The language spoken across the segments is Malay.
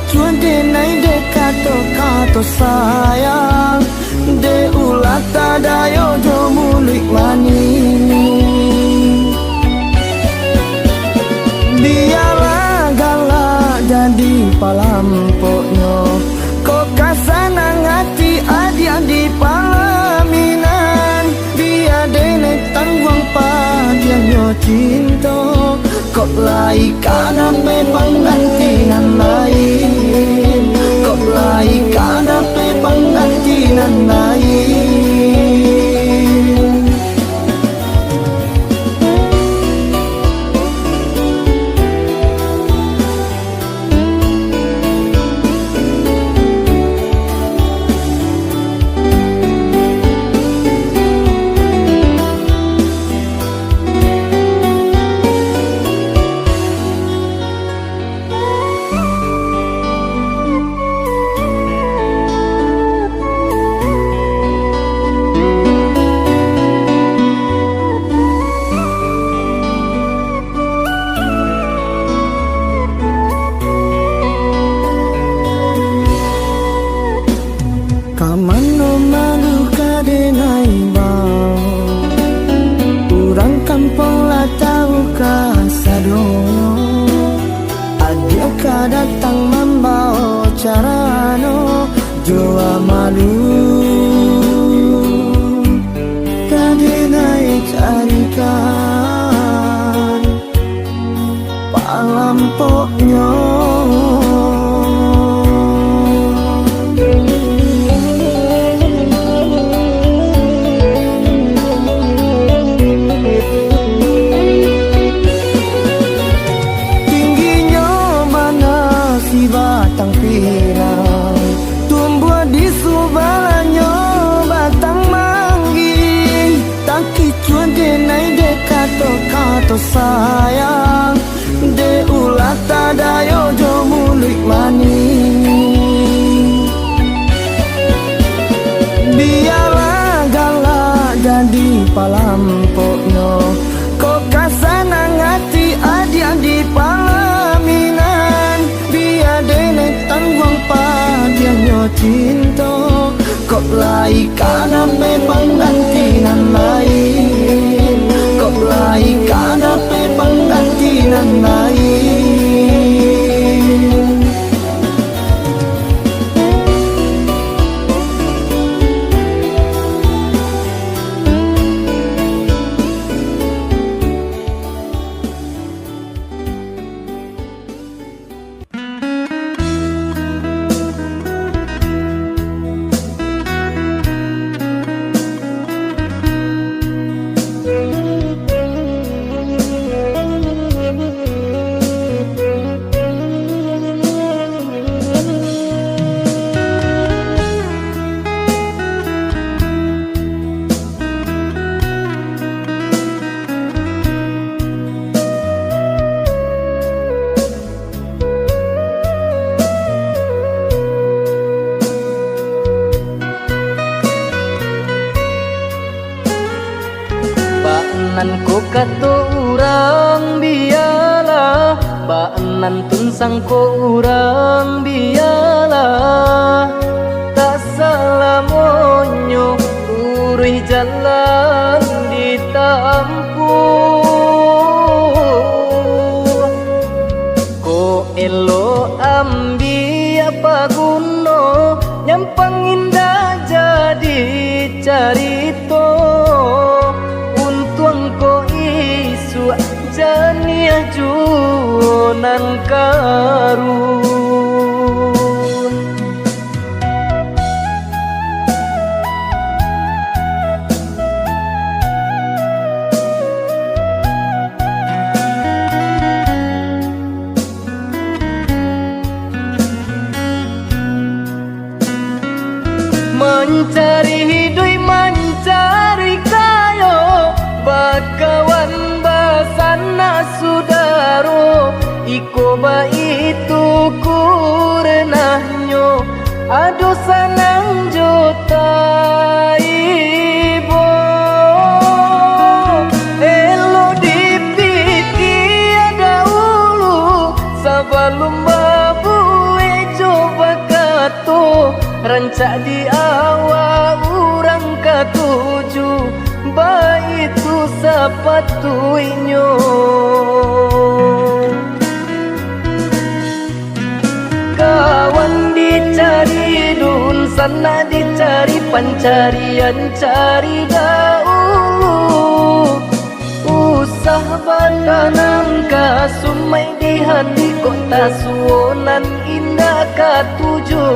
chuan de nai de kato sayang de ulata dayo jo mulik mani biarlah galak jadi palampoknya kok kasana ngati adik-adik palaminan biar dene tanggung padianyo cinta kok lai kana memang nanti nan lain kok lai kana memang nanti nan lain datang membawa carano jua malu kadinai carikan palampoknya kato sayang de ulata dayo jo mulik mani biarlah galak jadi palampoknya kok kasana ngati adik-adik palaminan biar dene tanggung padianyo cinta kok lai kana memang nanti nan lain kok lai kana memang nanti nan lain Ko kato urang biarlah baanan tunsang ko urang biarlah tak salah monyo urih jalan ditampu ko elo ambi apa guno nyampang indah jadi carito jania juonan karun mencari hidup mencari kayo bakawan basana sudaro iko ba itu kurenahnya ado sanang jota ibo elo dipiki ada ulu sabalum babu ejo kato, rancak di awal urang katuju, baik itu sepatuinyo. Kawan dicari dun, sana dicari pencarian, cari dahulu. Usah batanang ka sumai di hati kota suonan indah katuju.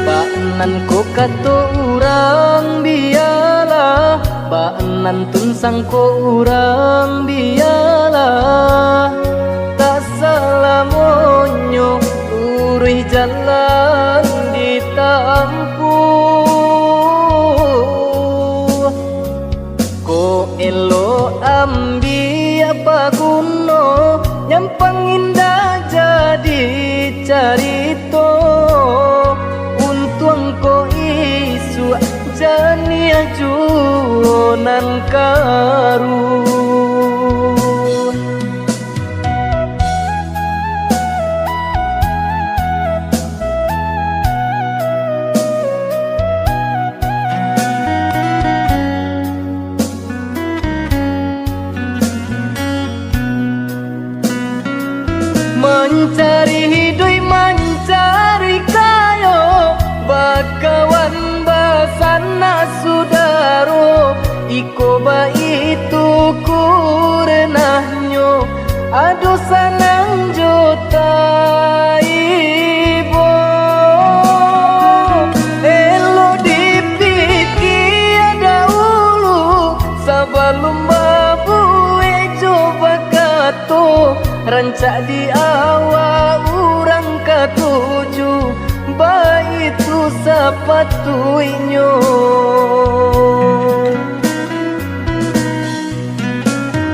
Baanan ko kato urang biyalah, baanan tunsang ko urang biyalah. Tak salah monyo uruh jalan ditampuh. Ko elo ambi apa guno, nyampang indah jadi carito. Ko isu jania juonan karun. Mencari hidup mencari kayo, bakawan basana sudaro, iko ba itu kurenahnya, aduh sanang juta ibu. Elo dipikir dahulu sebelum babu coba kato, rancak di awal urang katuju, baik itu sepatuinyo.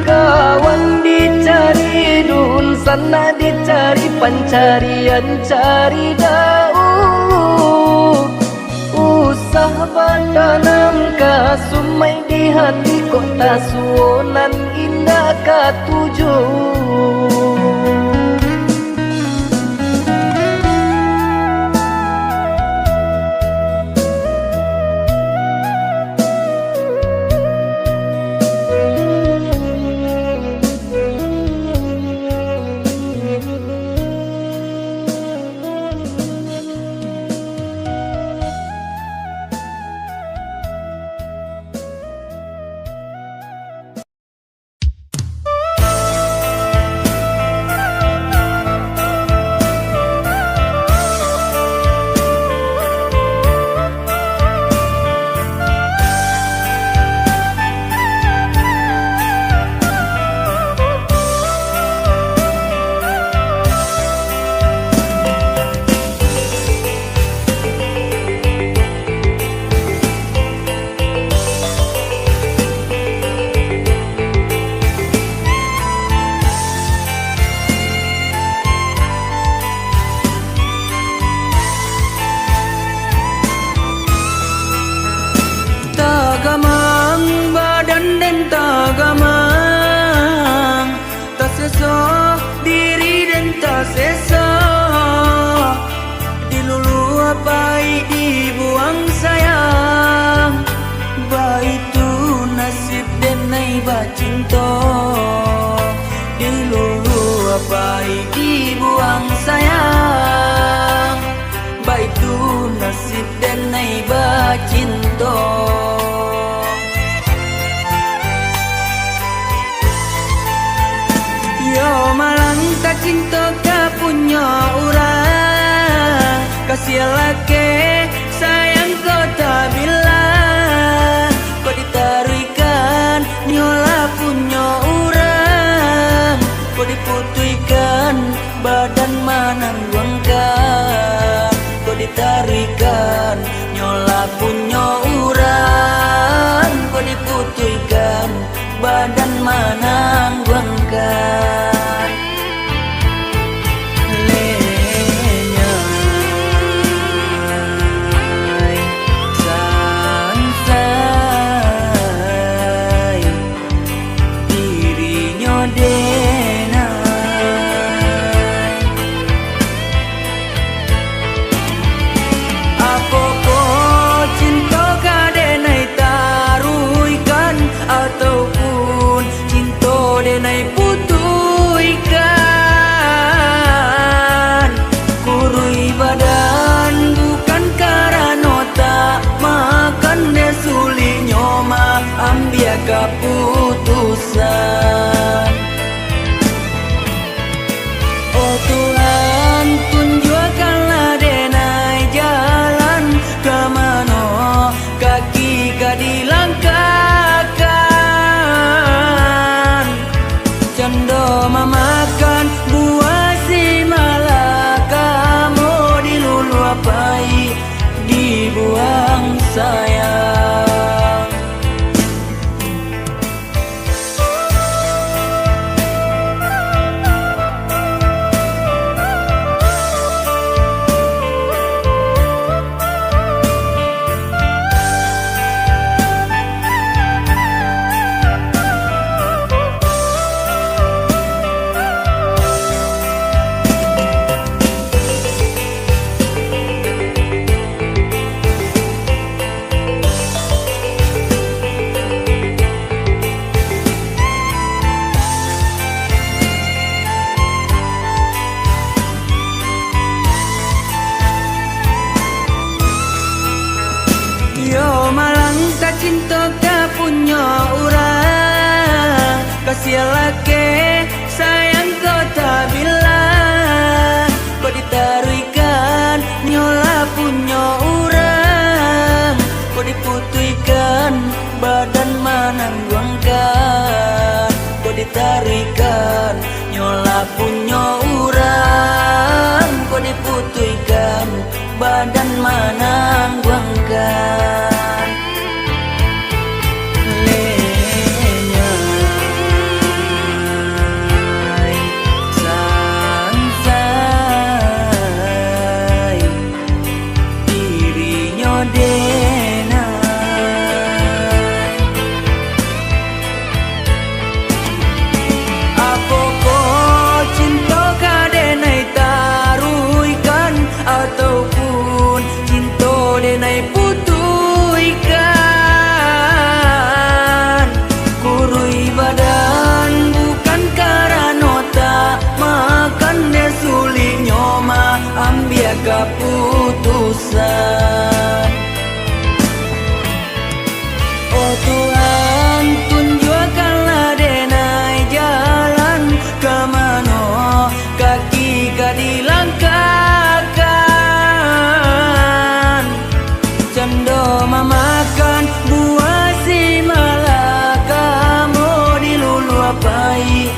Kawan dicari dun, sana dicari pencarian, cari dahulu. Usah batanang ka sumai di hati kota suonan indah katuju. baik dibuang sayang, baik tu nasib dan naiba cinta. Yo malang tak cinta ka punya orang, kasih laki sayang kau tak bilang. ditaruikan nyola punya uran, kau diputihkan badan manang guangkan. Lenyai sansai dirinya denai. Apa kau cinta kadenai taruikan ataupun cinta denai putuikan. Kurui badan bukan karena tak makan desuli nyoma ambia keputusan. Oh Tuhan, tunjukkanlah denai jalan kemana kaki dilangkahkan. Canda memakan buah si malaka, mau diluluapai dibuang sayang. Yo malang tak cinta ka punya orang, kasih laki sayang kau tak bilang, kau ditaruikan nyola punya orang, kau diputihkan badan manangguangkan, kau ditaruikan nyola punya orang, kau diputihkan badan manangguangkan. Lenyai sansai dirinya denai. Apa kau cinta kadenai taruikan ataupun cinta denai putuikan. Kurui badan bukan karena tak makan desuli nyoma ambia keputusan. Oh Tuhan, tunjukkanlah denai jalan kemana kaki dilangkahkan. Canda memakan buah si malaka, mau diluluapai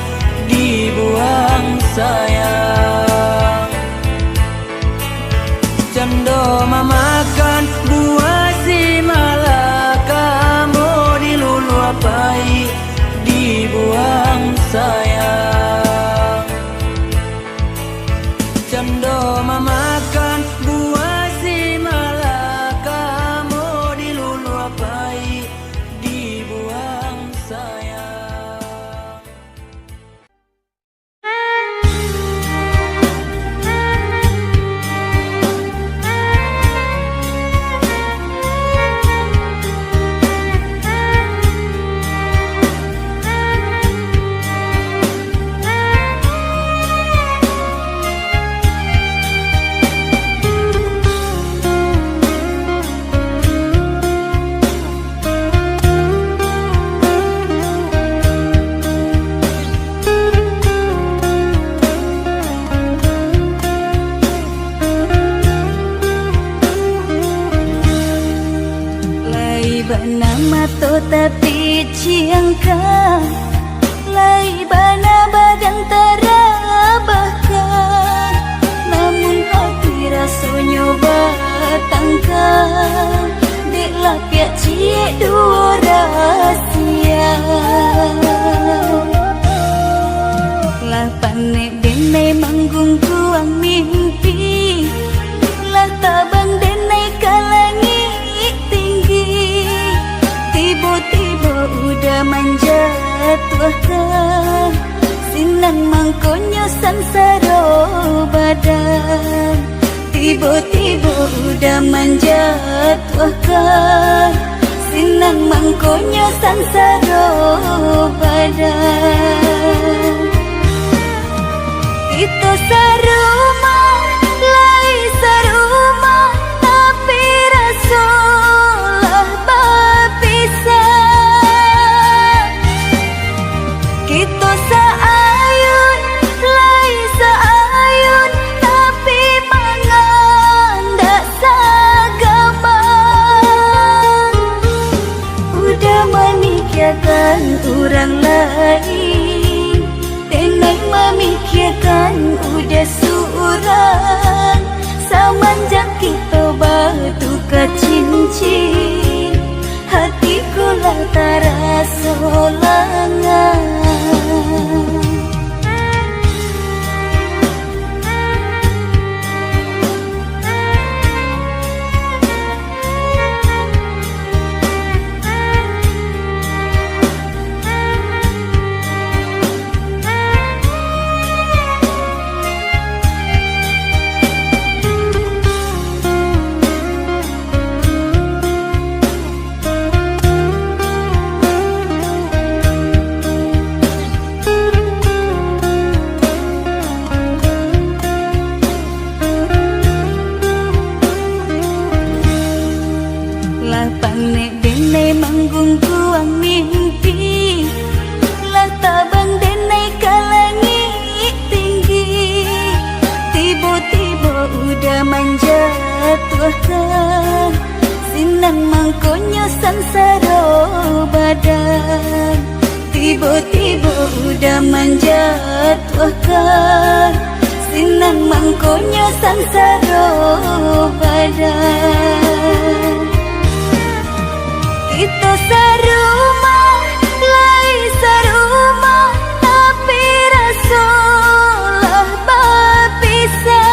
dibuang sayang. Canda memakan buah si malaka, mau diluluapai dibuang sayang. Canda memakan buah si malaka, mau diluluapai dibuang sayang. Nama to tapi ciangka lai bana badan terabahkan, namun hati rasanya tangkap deklah piak cie dua rahsia lah panik denai manggung kuang mimpi lah tabang denai kalangi tinggi tiba-tiba udah manjat tuahkan sinan mangkonyo sansaro badan tiba-tiba udah manjat tuahkan sinan mangkonyo sansaro badan kita sarumah lai sarumah tapi rasulah berpisah kita seayun lai seayun tapi mangan dak sagama udah memikirkan orang lain tenang memikirkan udah surang semenjak kita bertukar cincin hatiku lah terasa lengang. Panik denai manggung kuang mimpi lah tabang denai kalangi tinggi tiba-tiba udah manjat tuahkan sinan mangkonyo sansaro badan tiba-tiba udah manjat tuahkan sinan mangkonyo sansaro badan kita sarumah lai sarumah tapi rasulah berpisah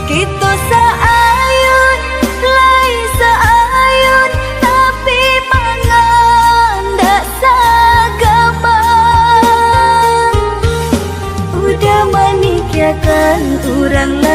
kita seayun lai seayun tapi mangan dak sagama udah memikirkan orang lain